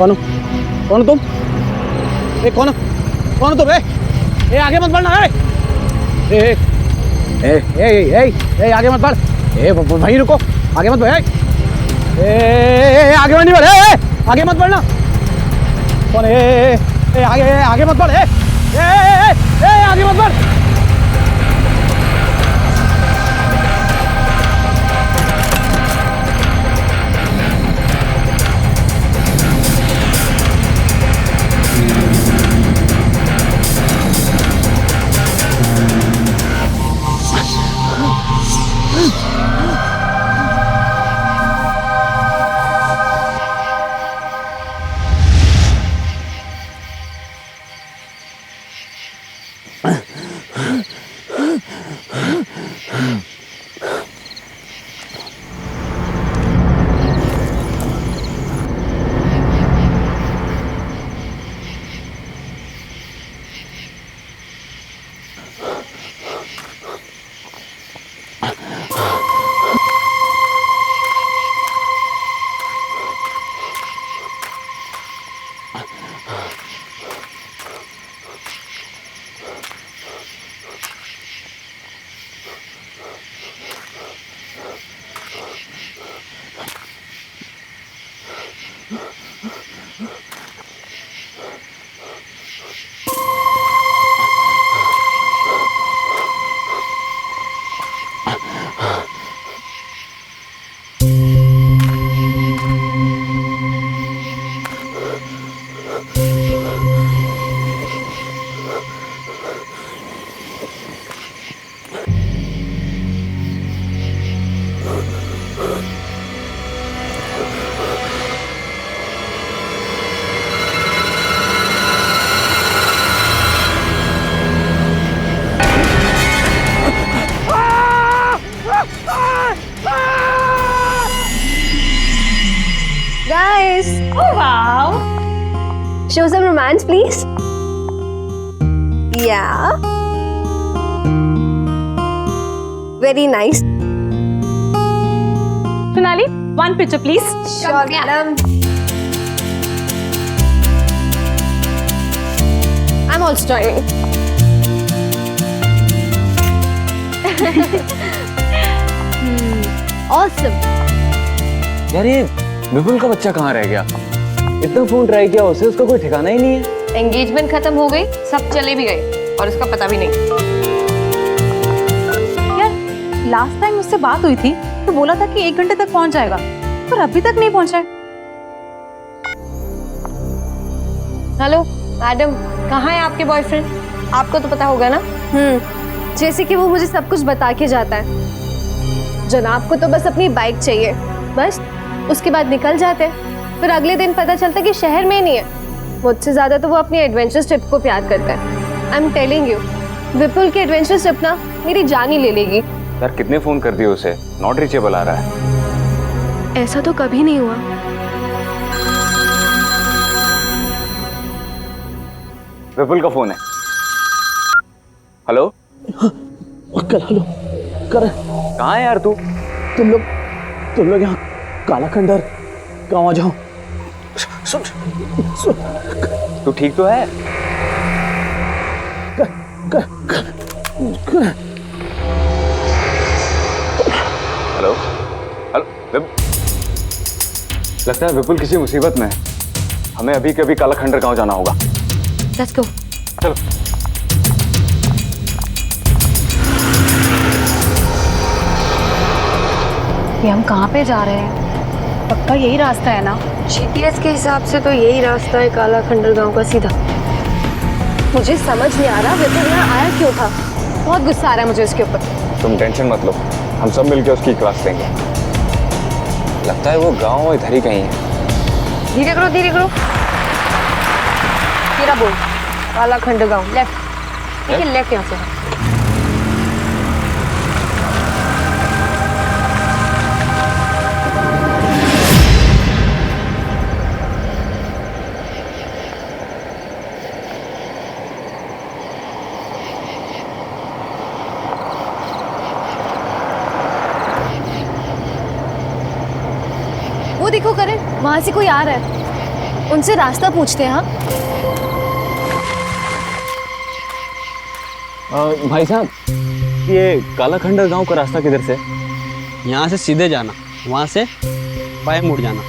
कौन हो? कौन हो तुम? ए कौन हो? कौन हो तुम? ए आगे मत बढ़ना। ए ए ए ए ए ए आगे मत बढ़। ए वहीं रुको, आगे मत बढ़। ए आगे मत बढ़। ए आगे मत बढ़ना। कौन? ए आगे मत बढ़। ए आगे मत बढ़। Guys, Oh wow! show some romance, please. Yeah. Very nice. Sonali, one picture please. Sure, madam. I'm also joining. Awesome. यार ये विपुल का बच्चा कहाँ रह गया? इतना फोन ट्राई किया उसे, उसका कोई ठिकाना ही नहीं है। एंगेजमेंट खत्म हो गई, सब चले भी गए और उसका पता भी नहीं। यार लास्ट टाइम उससे बात हुई थी तो बोला था कि 1 घंटे तक पहुंच जाएगा, पर अभी तक नहीं पहुंचा है। हेलो मैडम, कहाँ है आपके बॉयफ्रेंड? आपको तो पता होगा ना। जैसे कि वो मुझे सब कुछ बता के जाता है। जनाब को तो बस अपनी बाइक चाहिए, बस उसके बाद निकल जाते हैं। फिर अगले दिन पता चलता कि शहर में ही नहीं है। मुझसे ज्यादा तो वो अपनी एडवेंचर ट्रिप को प्यार करता है। आई एम टेलिंग यू, विपुल की एडवेंचर ट्रिप ना मेरी जान ही ले लेगी। यार कितने फोन कर दिए उसे, नॉट रीचेबल आ रहा है। ऐसा तो कभी नहीं हुआ। विपुल का फोन है। हेलो अंकल हेलो कर। कहाँ है यार तू? तुम लोग यहाँ काला खंडर गाँव आ जाओ। सुन तू ठीक तो है? हेलो हेलो, लगता है विपुल किसी मुसीबत में है। हमें अभी के अभी काला खंडर गाँव जाना होगा। Let's go. चलो। ये हम कहाँ पे जा रहे हैं? पक्का यही रास्ता है ना? जीपीएस के हिसाब से तो यही रास्ता है काला खंडर गांव का सीधा। मुझे समझ नहीं आ रहा विपुल यहाँ आया क्यों था। बहुत गुस्सा आ रहा है मुझे उसके ऊपर। तुम टेंशन मत लो, हम सब मिलकर उसकी क्लास लेंगे। लगता है वो गाँव इधर ही कहीं है। धीरे करो धीरे करो। तेरा बोल, काला खंडर गांव लेफ्ट। ठीक है, लेफ्ट यहाँ से। वो देखो करण, वहां से कोई आ रहा है। उनसे रास्ता पूछते हैं। हाँ, भाई साहब, ये काला खंडर गांव का रास्ता किधर से? यहाँ से सीधे जाना, वहाँ से बाएं मुड़ जाना,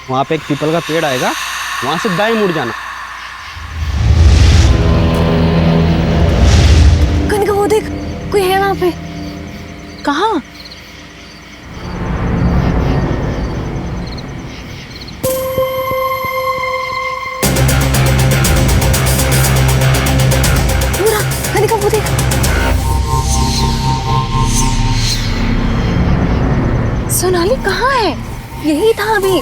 वहाँ पे एक पीपल का पेड़ आएगा, वहाँ से दाएं मुड़ जाना। कनिका वो देख, कोई है वहाँ पे। कहाँ? कनिका वो देख। सोनाली कहाँ है? यही था अभी।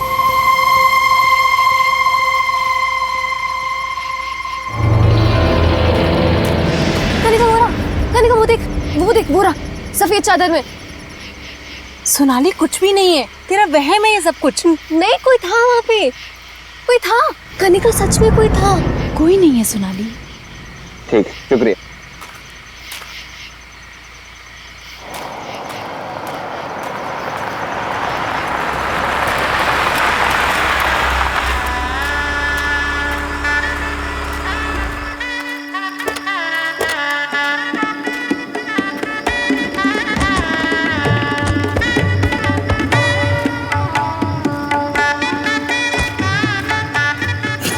कनिका वो देख, वो रहा सफेद चादर में। सोनाली कुछ भी नहीं है, तेरा वहम है ये सब कुछ। नहीं, कोई था वहाँ पे, कोई था। कनिका सच में कोई था। कोई नहीं है सोनाली। ठीक, शुक्रिया।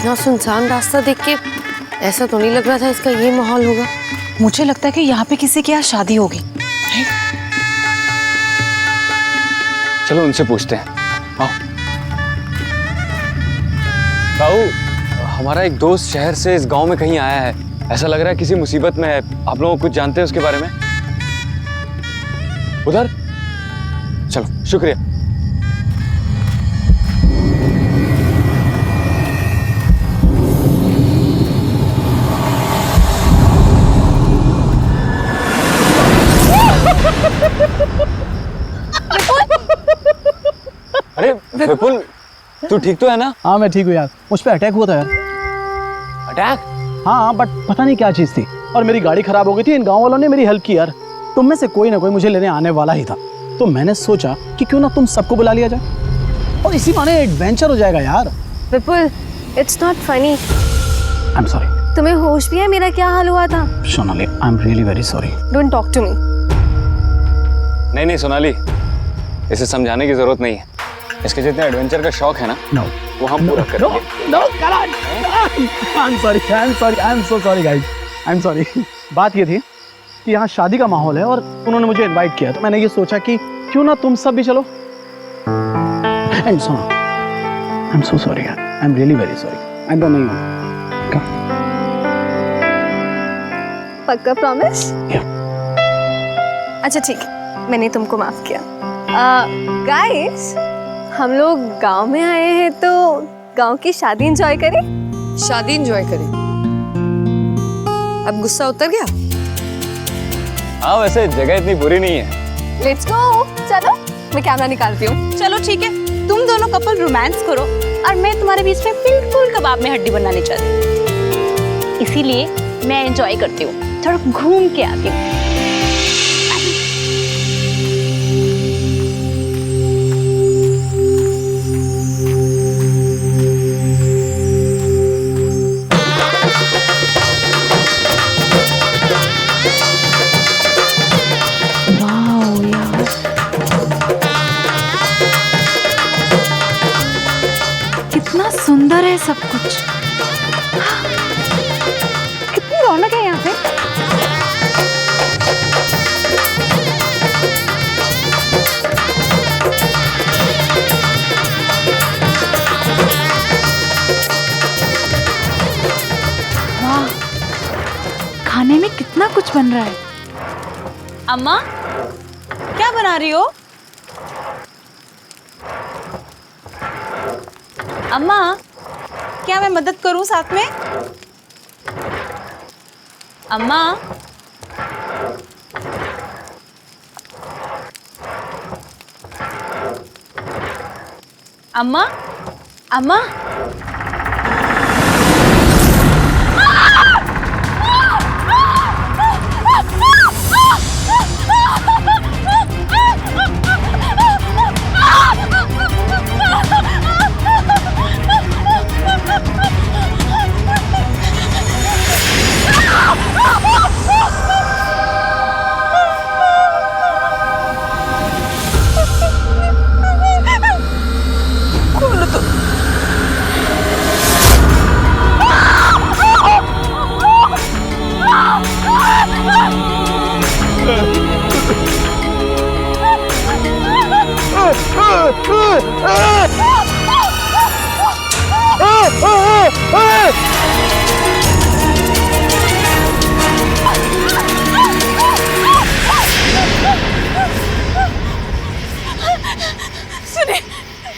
इतना सुनसान रास्ता देख के ऐसा तो नहीं लग रहा था इसका ये माहौल होगा। मुझे लगता है कि यहाँ पे किसी के यहाँ शादी होगी। चलो उनसे पूछते हैं। आओ। ताऊ, हमारा एक दोस्त शहर से इस गांव में कहीं आया है। ऐसा लग रहा है किसी मुसीबत में है। आप लोग कुछ जानते हैं उसके बारे में? उधर? चलो, शुक्रिया। अरे विपुल, तू ठीक तो है ना? हाँ मैं ठीक हूँ यार, मुझ पे अटैक हुआ था यार। अटैक? हाँ बट पता नहीं क्या चीज़ थी, और मेरी गाड़ी खराब हो गई थी। इन गांव वालों ने मेरी हेल्प की यार। तुम में से कोई ना कोई मुझे लेने आने वाला ही था, तो मैंने सोचा कि क्यों ना तुम सबको बुला लिया जाए और इसी बहाने एडवेंचर हो जाएगा यार। Vipul, it's not funny. I am sorry. तुम्हें होश भी है मेरा क्या हाल हुआ था? Sonali, I am really very sorry. Don't talk to me. नहीं सोनाली, इसे समझाने की जरूरत नहीं है। इसके जितने एडवेंचर का शौक है ना, नो वो हम पूरा करेंगे। No Karan, I am sorry, I am sorry, I am so sorry guys, I am sorry. बात ये थी कि यहाँ शादी का माहौल है और उन्होंने मुझे इनवाइट किया, तो मैंने ये सोचा कि क्यों ना तुम सब भी चलो। एंड सुनो, आई एम सो सॉरी यार, आई am really very sorry. I don't know. पक्का प्रॉमिस? अच्छा ठीक है, मैंने तुमको माफ किया। गाइस, हम लोग गांव में आए हैं तो गांव की शादी एंजॉय करें। शादी एंजॉय करें। अब गुस्सा उतर गया? हाँ, वैसे जगह इतनी बुरी नहीं है। Let's go. चलो, मैं कैमरा निकालती हूँ। चलो ठीक है, तुम दोनों कपल रोमांस करो और मैं तुम्हारे बीच में बिल्कुल कबाब में हड्डी बनाने चाहती। इसीलिए मैं एंजॉय करती हूँ, थोड़ा घूम के आती हूँ। कितना सुंदर है सब कुछ। कितनी रौनक है यहाँ पे। वाह, खाने में कितना कुछ बन रहा है। अम्मा, क्या बना रही हो? अम्मा, क्या मैं मदद करूं साथ में? अम्मा, अम्मा, अम्मा, सुनिए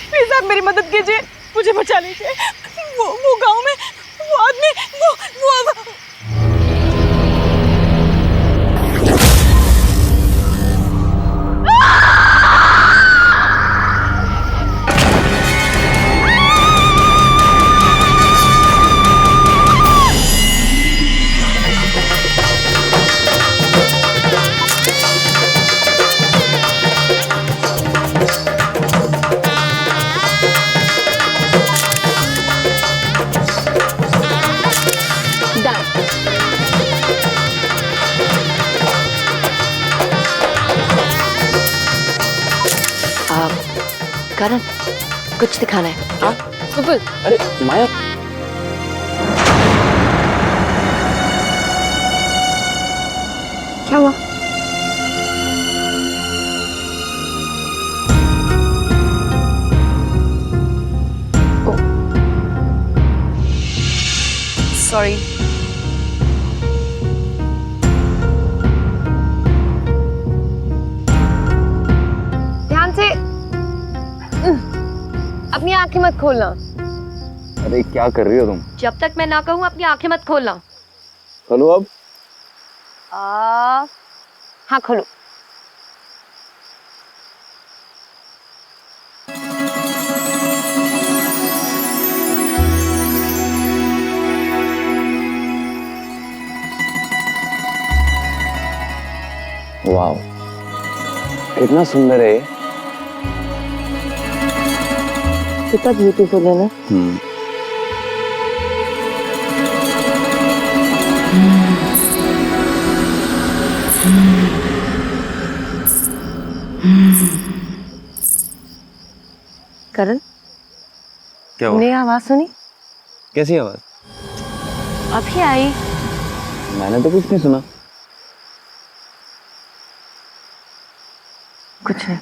प्लीज आप मेरी मदद कीजिए, मुझे बचा लीजिए। वो गांव में वो आदमी वो करण, कुछ दिखाना है। हाँ विपुल। अरे माया, क्या हुआ? सॉरी। ध्यान से। अपनी आंखें मत खोलना। अरे क्या कर रही हो तुम? जब तक मैं ना कहूँ अपनी आंखें मत खोलना। खोलो अब। हाँ खोलो। वाह, कितना सुंदर है। कितना ब्यूटीफुल है ना। करण, क्या हुआ? तुमने ये आवाज सुनी? कैसी आवाज? अभी आई। मैंने तो कुछ नहीं सुना। कुछ नहीं।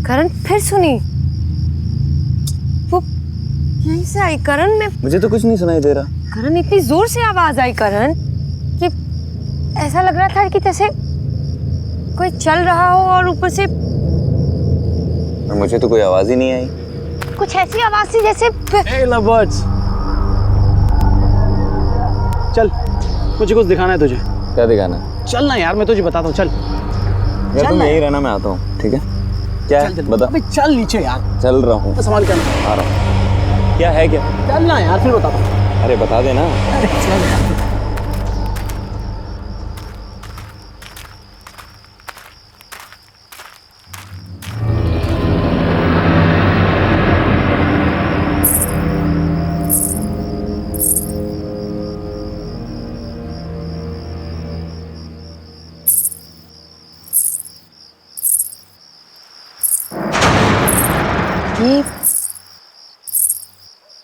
करण फिर सुनी। वो यहीं से आई करण। में मुझे तो कुछ नहीं सुनाई दे रहा। करण इतनी जोर से आवाज आई करण कि ऐसा लग रहा था कि जैसे कोई चल रहा हो और ऊपर से और मुझे तो कोई आवाज ही नहीं आई। कुछ ऐसी आवाज थी जैसे ए लवर्स, चल मुझे कुछ दिखाना है तुझे। क्या दिखाना? चल ना यार, मैं तुझे बताता हूँ। चल यार चल तुम ना। यही रहना, मैं आता हूँ। ठीक है? क्या है? बता। अबे चल नीचे यार, चल रहा हूँ। संभाल के आ रहा हूँ। क्या है क्या? चल ना यार, फिर बताता हूँ। अरे बता देना। अरे चल यार।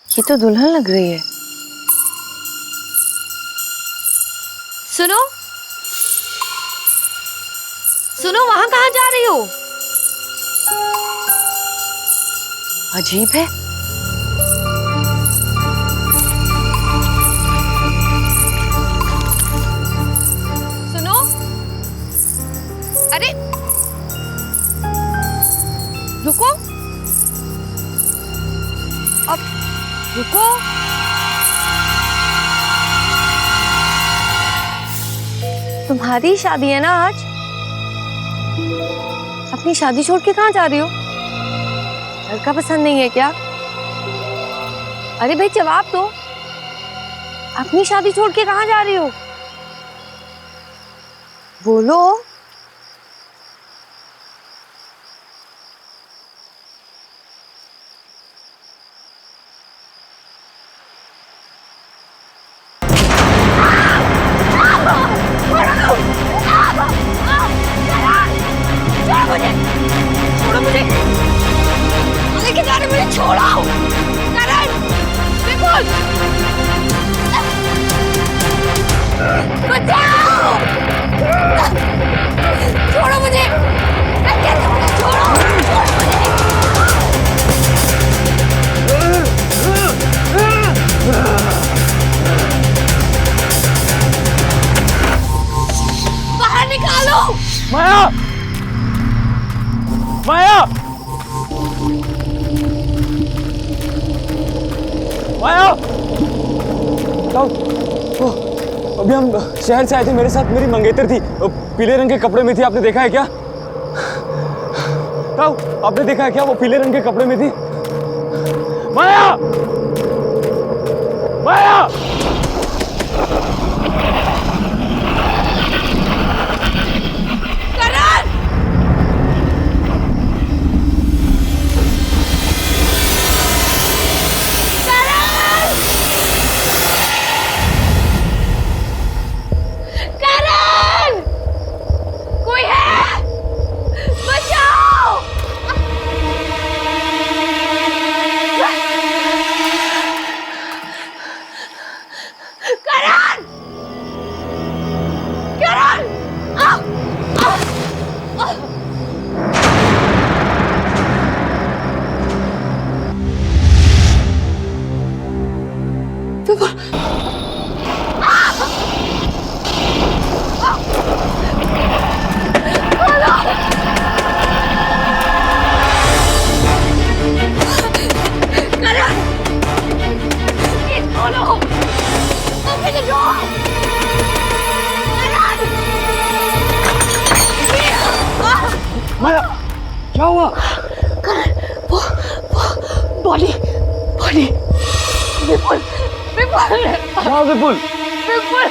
ये तो दुल्हन लग रही है। सुनो सुनो, वहां कहाँ जा रही हो? अजीब है। सुनो, अरे रुको, अब रुको। तुम्हारी शादी है ना आज? अपनी शादी छोड़ के कहाँ जा रही हो? लड़का पसंद नहीं है क्या? अरे भाई जवाब दो, अपनी शादी छोड़ के कहाँ जा रही हो? बोलो। माया, माया, माया। अभी हम शहर से आए थे, मेरे साथ मेरी मंगेतर थी, पीले रंग के कपड़े में थी। आपने देखा है क्या? आपने देखा है क्या? वो पीले रंग के कपड़े में थी। माया, माया। माया, क्या हुआ? बॉडी बॉडी विपुल विपुल क्या विपुल? विपुल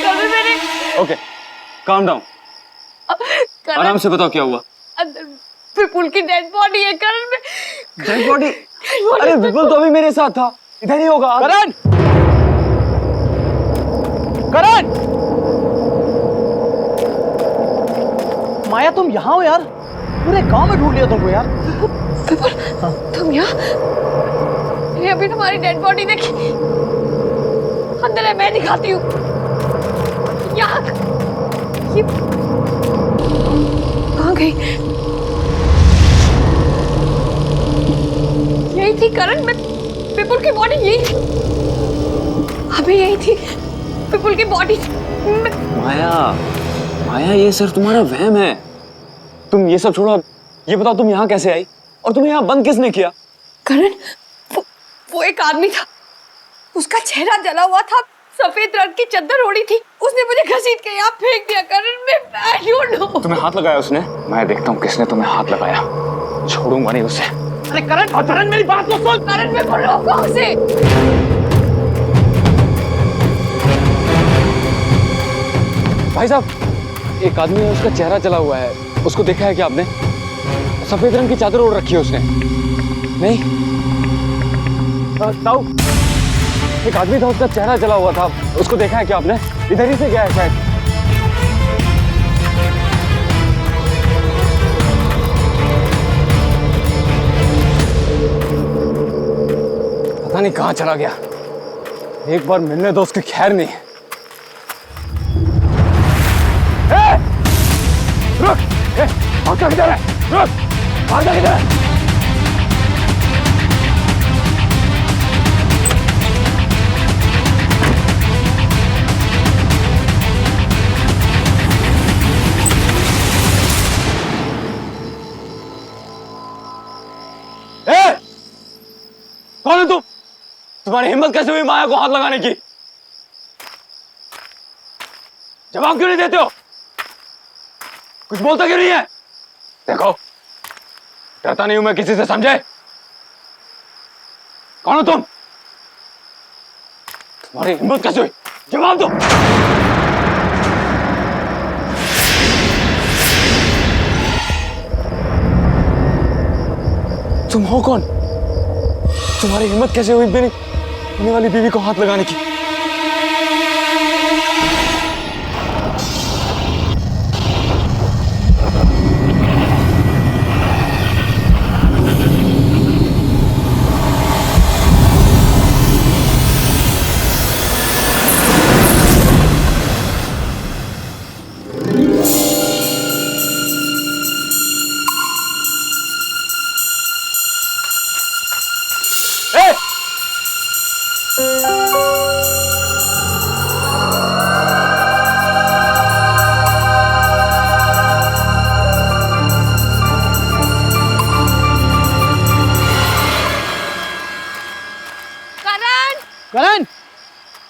कभी मैंने ओके, काम डाउन, आराम से बताओ क्या हुआ। अंदर विपुल की डेड बॉडी है करण में। Dead body? अरे विपुल तो अभी मेरे साथ था, इधर ही होगा। करण, करण, माया तुम यहाँ हो यार? पूरे गांव में ढूंढ लिया तुमको यार। विपुल तुम यहाँ? ये अभी तुम्हारी डेड बॉडी देखी, अंदर है, मैं दिखाती हूँ। यहाँ ये कहाँ गई? यही थी करण में, विपुल की बॉडी यही थी, अभी यही थी विपुल की बॉडी। माया, माया ये सिर्फ तुम्हारा वहम है। तुम ये सब छोड़ो, ये बताओ तुम यहाँ कैसे आई और तुम्हें यहाँ बंद किसने किया? करण वो एक आदमी था, उसका चेहरा जला हुआ था, सफेद रंग की चादर ओढ़ी थी, उसने मुझे घसीट के यहाँ फेंक दिया। करण मैं I don't know। तुम्हें हाथ लगाया उसने? मैं देखता हूँ किसने तुम्हें हाथ लगाया, छोड़ूंगा नहीं उसे। अरे करण, करण मेरी बात तो सुन। करण मैं बोल रोको उसे। भाई साहब, एक आदमी है, उसका चेहरा जला हुआ है, उसको देखा है क्या आपने? सफेद रंग की चादर ओढ़ रखी है उसने। नहीं ताऊ, एक आदमी था, उसका चेहरा जला हुआ था, उसको देखा है क्या आपने? इधर ही से गया है शायद। पता नहीं कहाँ चला गया, एक बार मिलने दो, उसकी खैर नहीं। रुक, भागता किधर है? रुक, भागता किधर है? कौन है तुम? तुम्हारी हिम्मत कैसे हुई माया को हाथ लगाने की? जवाब क्यों नहीं देते हो? कुछ बोलता क्यों नहीं है? देखो, डरता नहीं हूं मैं किसी से, समझे? कौन हो तुम? तुम्हारी हिम्मत कैसे हुई? जवाब दो। तुम हो कौन? तुम्हारी हिम्मत कैसे हुई मेरी होने वाली बीवी को हाथ लगाने की?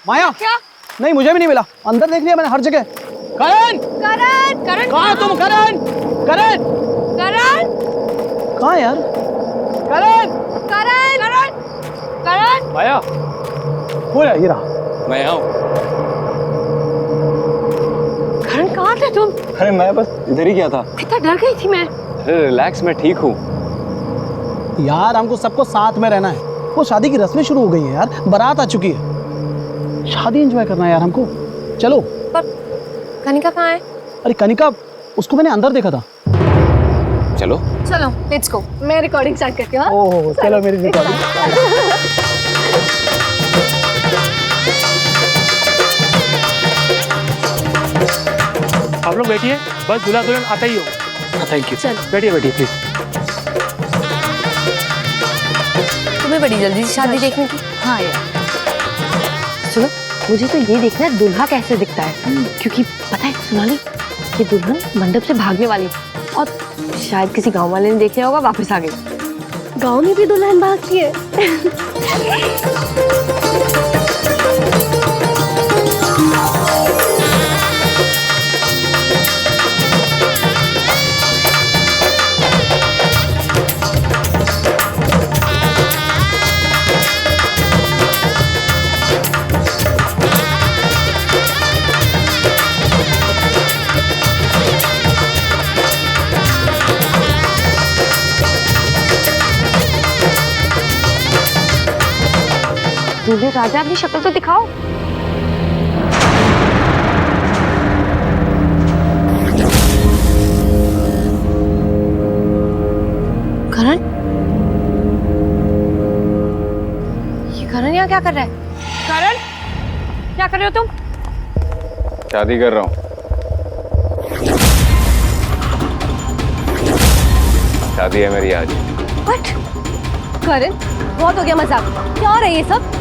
माया क्या? नहीं, मुझे भी नहीं मिला। अंदर देख लिया मैंने हर जगह। करण, करण, करण कहाँ है तुम? करण, करण, करण, कहाँ है यार? करण, करण, करण, करण। माया, हो रहा, ये रहा। मैं यहाँ हूँ। करण कहाँ थे तुम? अरे मैं बस इधर ही गया था। कितना डर गई थी मैं। अरे रिलैक्स, मैं ठीक हूँ। यार हमको सबको साथ में रहना है। वो शादी की रस्में शुरू हो गई हैं यार, बारात आ चुकी है। शादी एंजॉय करना है यार हमको। चलो। पर कनिका कहाँ है? अरे कनिका, उसको मैंने अंदर देखा था। चलो। चलो लेट्स गो। मैं रिकॉर्डिंग स्टार्ट करती हूँ। ओह चलो मेरी रिकॉर्डिंग। आप लोग बैठिए, बस दूल्हा दुल्हन आता ही हो। Thank you. चल। बैठिए बैठिए प्लीज। तुम्हें बड़ी जल्दी से शादी देखने की? हाँ यार, सुनो, मुझे तो ये देखना है दूल्हा कैसे दिखता है, क्योंकि पता है सोनाली, ये दुल्हन मंडप से भागने वाली है और शायद किसी गांव वाले ने देख लिया होगा, वापस आ गई। गांव में भी दुल्हन भागती है। दूल्हे राजा, अपनी शक्ल तो दिखाओ। करण, ये करण यहाँ क्या कर रहा है? करण, क्या कर रहे हो तुम? शादी कर रहा हूँ। शादी है मेरी आज। व्हाट? करण, बहुत हो गया मजाक। क्या हो रहा है ये सब?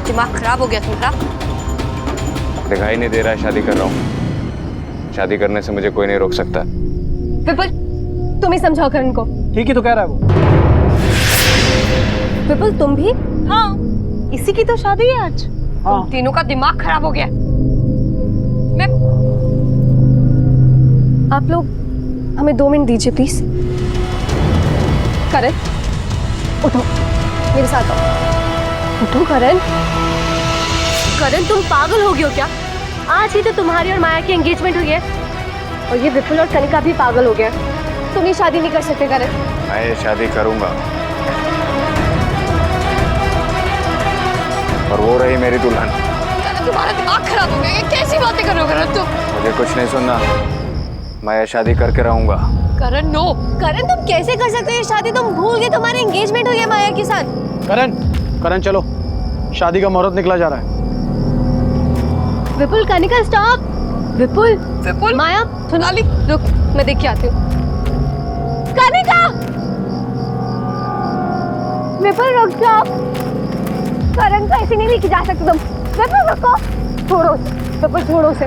दिमाग खराब हो गया तुम्हारा? दिखाई नहीं दे रहा है, शादी कर रहा हूँ। शादी करने से मुझे कोई नहीं रोक सकता। विपुल, तुम ही समझाओ करण को। ठीक ही तो कह रहा है वो। विपुल तुम भी? हाँ, इसी की तो शादी है आज। हाँ। तीनों का दिमाग खराब हो गया। मैं आप लोग हमें 2 मिनट दीजिए प्लीज। करण, उठो, मेरे साथ आओ। उठो करण। करण, तुम पागल हो गए हो क्या? आज ही तो तुम्हारी और माया की एंगेजमेंट हुई है और ये विपुल और कनिका भी पागल हो गया। तुम ये शादी नहीं कर सकते करण। मैं ये शादी करूंगा और वो रही मेरी दुल्हन। करण, तुम्हारा दिमाग खराब हो गया। ये कैसी बातें कर रहे हो करण तुम? मुझे कुछ नहीं सुनना, मैं ये शादी करके रहूंगा। करण नो। करण, तुम कैसे कर सकते हो ये शादी? तुम भूल गए तुम्हारी एंगेजमेंट हुई है माया के साथ। करण, करण चलो, शादी का मुहूर्त निकला जा रहा है। विपुल, कनिका स्टॉप। विपुल, विपुल, माया, सोनाली, रुक, मैं देख के आती हूँ। कनिका! विपुल रुक जाओ। करण को ऐसे नहीं लेके जा सकते तुम। विपुल रुको। छोड़ो उसे। विपुल छोड़ो उसे।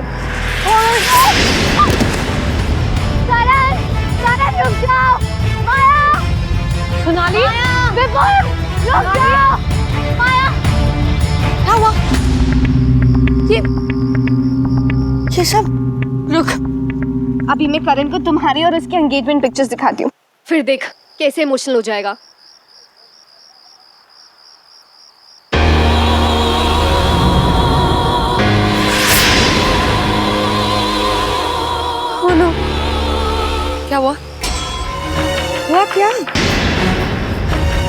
करण, करण रुक जाओ। माया! सोनाली, विपुल रुक जाओ। माया! क्या हुआ? ये सब रुक। अभी मैं करण को तुम्हारी और उसकी एंगेजमेंट पिक्चर्स दिखाती हूँ, फिर देख कैसे इमोशनल हो जाएगा। खोलो। क्या हुआ? हुआ क्या?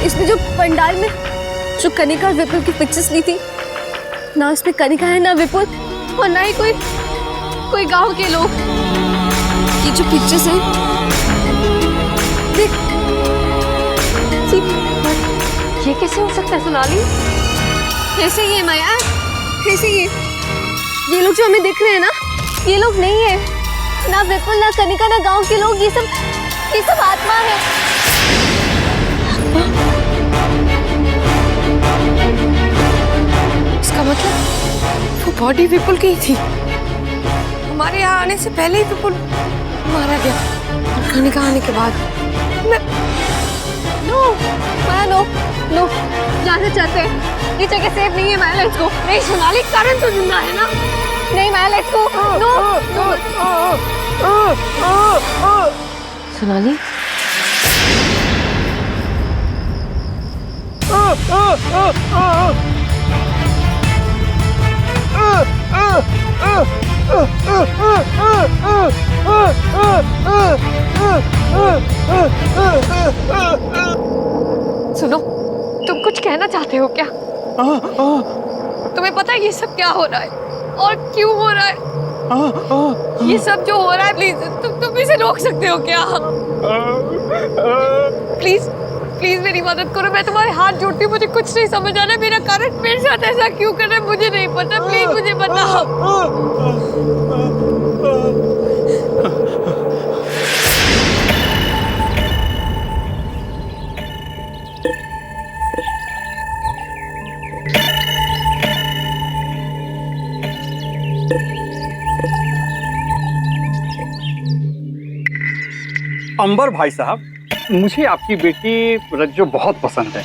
इसमें जो पंडाल में जो कनिका और विपुल की पिक्चर्स ली थी ना, इसमें कनिका है ना विपुल और ना ही कोई गांव के लोग। ये जो पिक्चर्स हैं, देख, ये कैसे हो सकता है सोनाली? कैसे ये माया, कैसे ये लोग जो हमें दिख रहे हैं ना, ये लोग नहीं है। ना विपुल, ना कनिका, ना गांव के लोग। ये सब आत्मा है। इसका मतलब वो बॉडी विपुल की ही थी। हमारे यहाँ आने से पहले ही विपुल मारा गया और कनिका आने के बाद। मैं नो, माया नो नो, जाना चाहते हैं, ये जगह सेफ नहीं है माया, लेट्स गो। नहीं सोनाली, करण तो जिंदा है ना? नहीं माया, लेट्स गो। नो सोनाली सुनो, तुम कुछ कहना चाहते हो क्या? तुम्हें पता है ये सब क्या हो रहा है और क्यों हो रहा है? ये सब जो हो रहा है, प्लीज तुम इसे रोक सकते हो क्या? प्लीज प्लीज मेरी मदद करो, मैं तुम्हारे हाथ जोड़ती हूँ। मुझे कुछ नहीं समझ आ रहा है, मेरा कारण मेरे साथ ऐसा क्यों कर रहा है मुझे नहीं पता। प्लीज मुझे बताओ। अंबर भाई साहब, मुझे आपकी बेटी रज्जो बहुत पसंद है।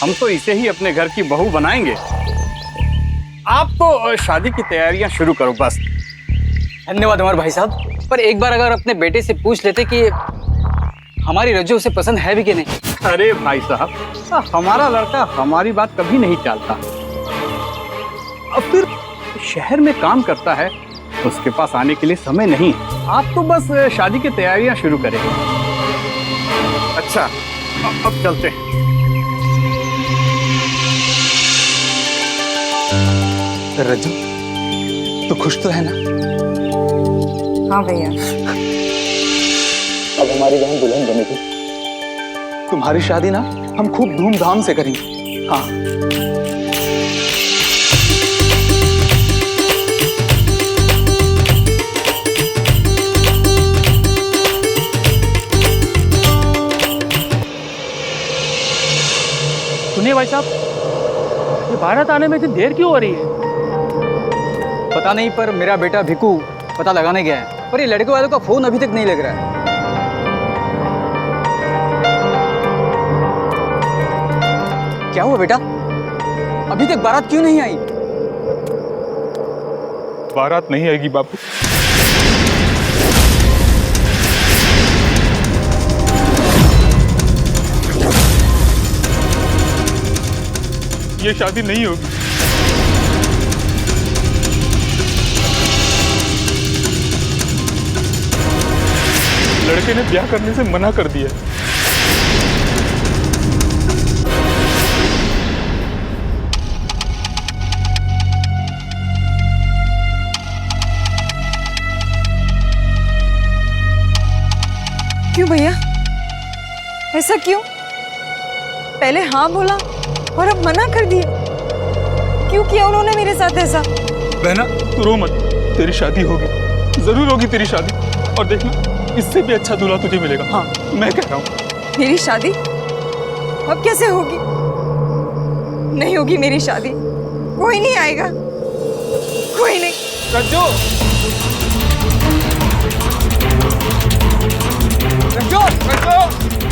हम तो इसे ही अपने घर की बहू बनाएंगे। आप तो शादी की तैयारियां शुरू करो बस। धन्यवाद अमर भाई साहब, पर एक बार अगर अपने बेटे से पूछ लेते कि हमारी रज्जो उसे पसंद है भी कि नहीं। अरे भाई साहब, हमारा लड़का हमारी बात कभी नहीं टालता। अब फिर शहर में काम करता है, उसके पास आने के लिए समय नहीं। आप तो बस शादी की तैयारियां शुरू करें। अच्छा, अब चलते हैं। रज्जो, तो खुश तो है ना? हाँ भैया। अब हमारी बहन दुल्हन बनेगी। तुम्हारी शादी ना हम खूब धूमधाम से करेंगे। हाँ। सुनिए भाई साहब, ये भारत आने में इतनी देर क्यों हो रही है? पता नहीं, पर मेरा बेटा भिकू पता लगाने गया है, पर ये लड़के वालों का फोन अभी तक नहीं लग रहा है। क्या हुआ बेटा, अभी तक बारात क्यों नहीं आई? बारात नहीं आएगी बापू। ये शादी नहीं होगी। लड़के ने ब्याह करने से मना कर दिया। क्यों भैया, ऐसा क्यों? पहले हाँ बोला और अब मना कर दिया। क्यों किया उन्होंने मेरे साथ ऐसा? बहना तू रो मत, तेरी शादी होगी, जरूर होगी तेरी शादी। और देखना, इससे भी अच्छा दूल्हा तुझे मिलेगा। हाँ, मैं कह रहा हूँ। मेरी शादी अब कैसे होगी? नहीं होगी मेरी शादी, कोई नहीं आएगा, कोई नहीं। रज्जो, रज्जो, रज्जो,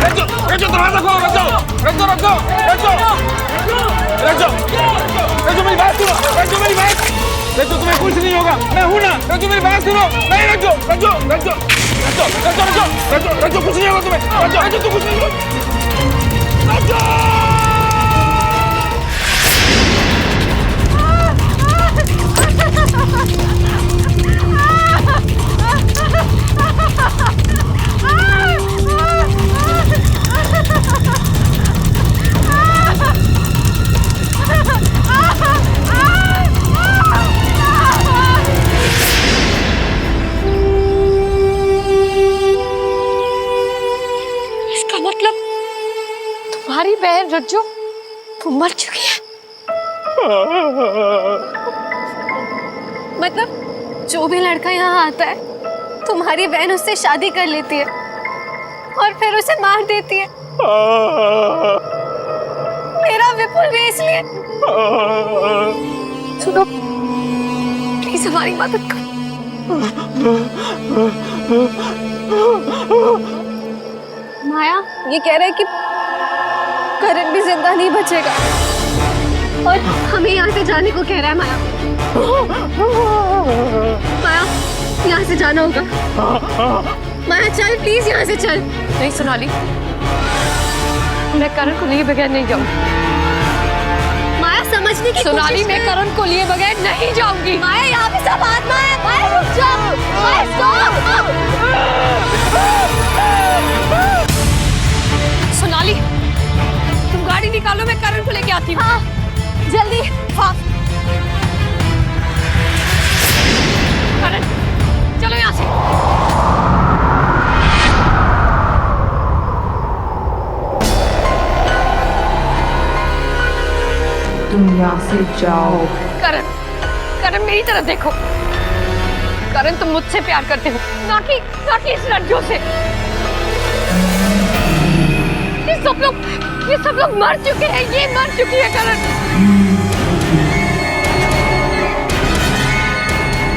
रज्जो, रज्जो दरवाजा खोलो। रज्जो, रज्जो, रज्जो, रज्जो, रज्जो, रज्जो मेरी बात सुनो। रज्जो मेरी बात, रज्जो तुम्हें कुछ नहीं होगा, मैं हूं ना। रज्जो मेरी बात सुनो। नहीं रज्जो, रज्जो, रज्जो, रज्जो, रज्जो, रज्जो, रज्जो, रज्जो कुछ नहीं होगा तुम्हें। रज्जो, रज्जो तू कुछ नहीं होगा। रज्जो। इसका मतलब तुम्हारी बहन रज्जो वो मर चुकी है? मतलब जो भी लड़का यहाँ आता है तुम्हारी बहन उससे शादी कर लेती है और फिर उसे मार देती है। मेरा विपुल भी इसलिए। सुनो, प्लीज हमारी मदद करो। माया ये कह रहे हैं कि करण भी जिंदा नहीं बचेगा और हमें यहाँ से जाने को कह रहा है माया। माया, यहाँ से जाना होगा। माया चल प्लीज, यहाँ से चल। नहीं सोनाली, मैं करण को लिए बगैर नहीं जाऊंगी। माया समझने की सोनाली, मैं करण को लिए बगैर नहीं जाऊंगी। माया यहाँ पे सब आत्मा है। माया रुक जाओ। माया स्टॉप। सोनाली, तुम गाड़ी निकालो, मैं करण को लेके आती हूँ। हाँ जल्दी। हाँ करण, चलो यहाँ से। तुम यहाँ से जाओ। करण, करण मेरी तरफ देखो। करण, तुम मुझसे प्यार करते हो, ना कि इस लड़कियों से। ये सब लोग मर चुके हैं, ये मर चुकी है करण।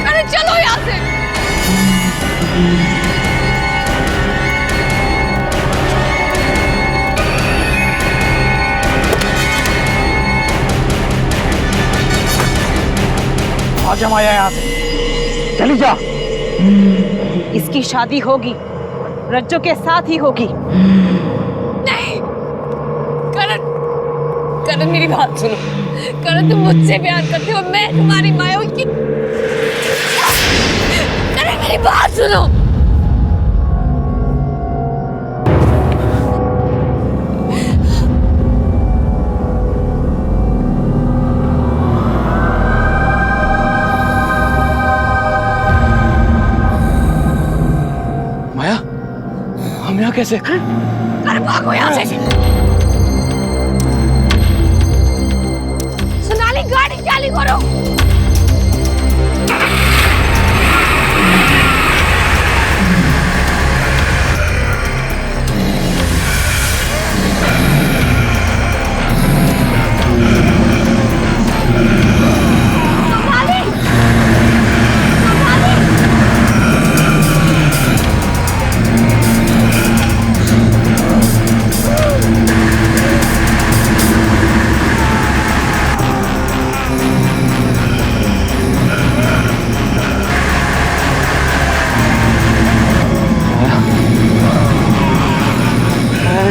करण चलो यहाँ से। आजा माया यहाँ से, चली जा। इसकी शादी होगी, रज्जो के साथ ही होगी। नहीं करण, करण मेरी बात सुनो। करण, तुम मुझसे प्यार करते हो, मैं तुम्हारी माया हूँ। करण मेरी बात सुनो। माया, हम यहाँ कैसे? करण भागो यहाँ से। सोनाली, गाड़ी चालू करो।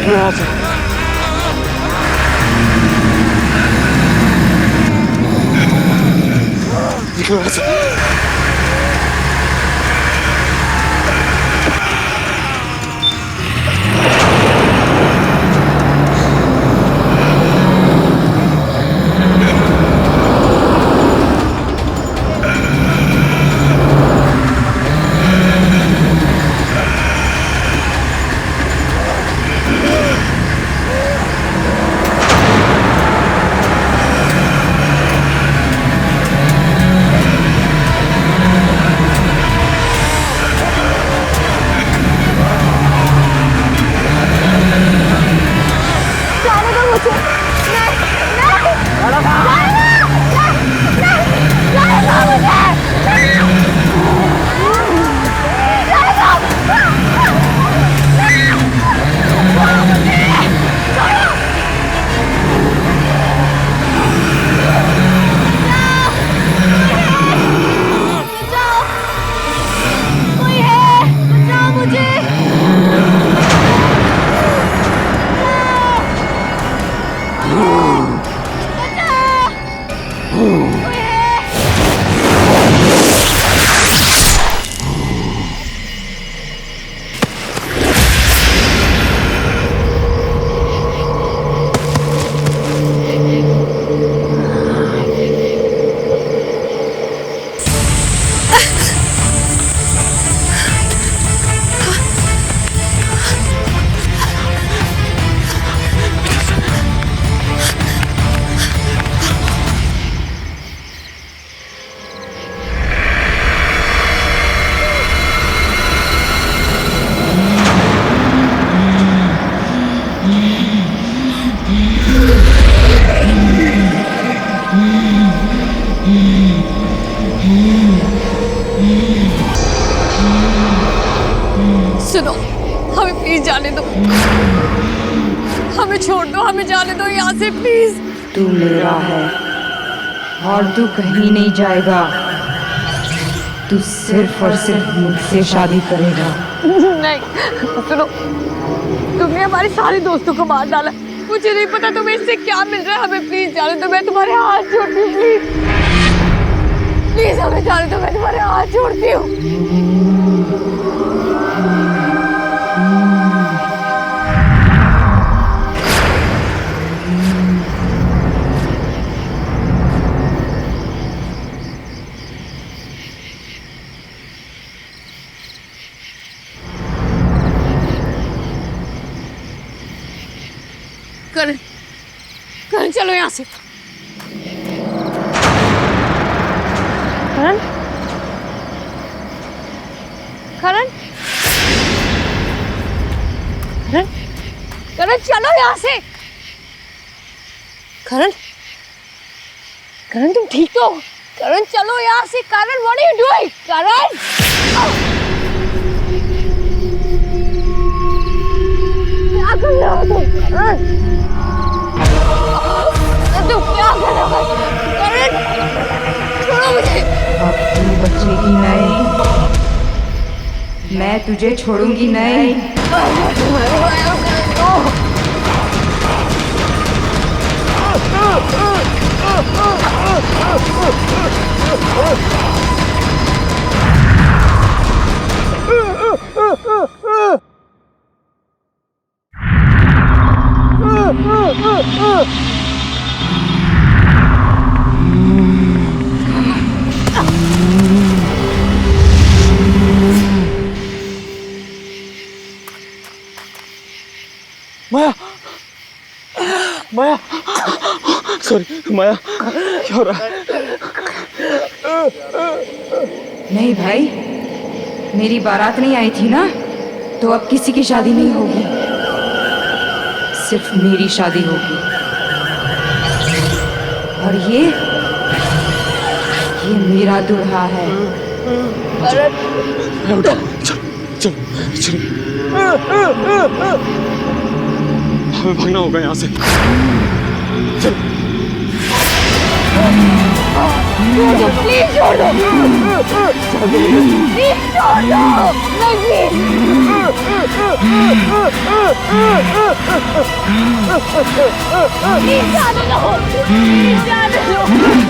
यहाँ से यहाँ से सुनो, हमें प्लीज जाने दो। हमें छोड़ दो, हमें जाने दो यहाँ से प्लीज। तू मेरा है और तू कहीं नहीं जाएगा। तू सिर्फ और सिर्फ मुझसे शादी करेगा। नहीं सुनो, तुमने हमारे सारे दोस्तों को मार डाला। मुझे नहीं पता तुम्हें इससे क्या मिल रहा है। हमें प्लीज जाने दो, मैं तुम्हारे हाथ जोड़ती हूँ प्लीज। प्लीज हमें जाने दो, मैं तुम्हारे हाथ जोड़ती हूँ। करण, करण चलो यहाँ से। करण, करण, करण, करण चलो यहाँ से। करण, करण तुम ठीक तो हो? करण चलो यहाँ से। करण व्हाट आर यू डूइंग? करण क्या कर रहे हो तुम? करण तुम क्या कर रहे हो? करण छोड़ो मुझे। अब तू बचेगी नहीं, मैं तुझे छोड़ूंगी नहीं। माया, माया, सॉरी माया, क्या हो रहा है? नहीं भाई, मेरी बारात नहीं आई थी ना, तो अब किसी की शादी नहीं होगी, सिर्फ मेरी शादी होगी। और ये मेरा दूल्हा है। उठो, चलो चलो चलो, हमें भागना होगा यहाँ से। चलो प्लीज छोड़ दो, प्लीज छोड़ दो, प्लीज जाने दो, प्लीज जाने क्या हो रहा है?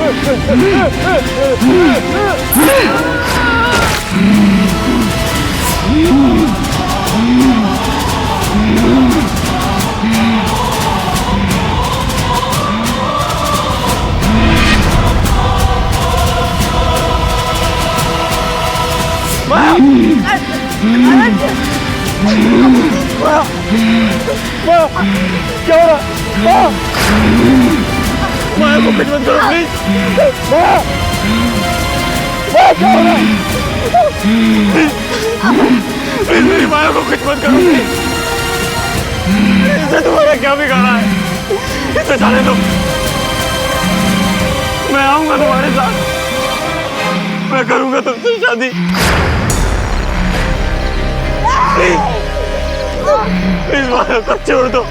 माया को कुछ मत करो प्लीज। माया, माया क्या हो रहा है? प्लीज मेरी माया को कुछ मत करो प्लीज। इसे तुम्हारा क्या बिगाड़ा है? इसे जाने दो, मैं आऊंगा तुम्हारे साथ, मैं करूंगा तुमसे शादी। प्लीज प्लीज माया को छोड़ दो।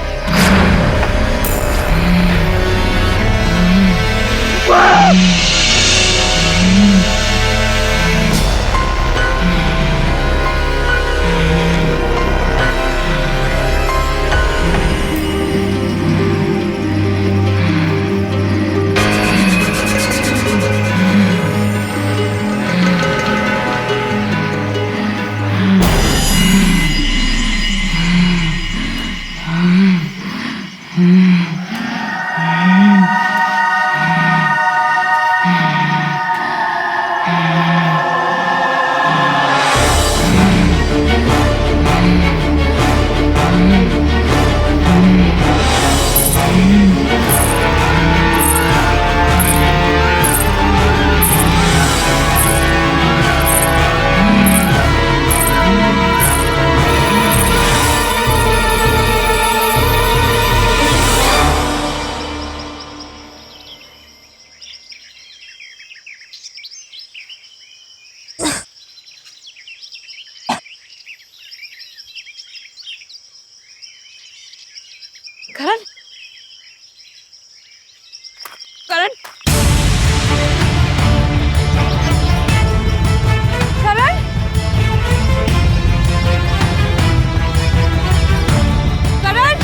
करण करण करण करण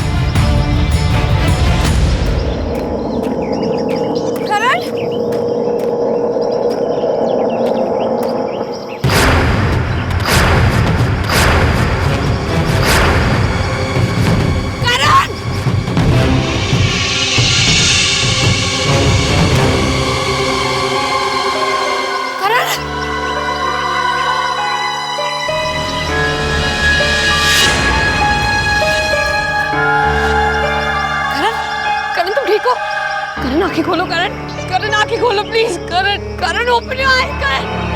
करण करण आंखें खोलो करण करण आंखें खोलो please Karan Karan open your eyes Karan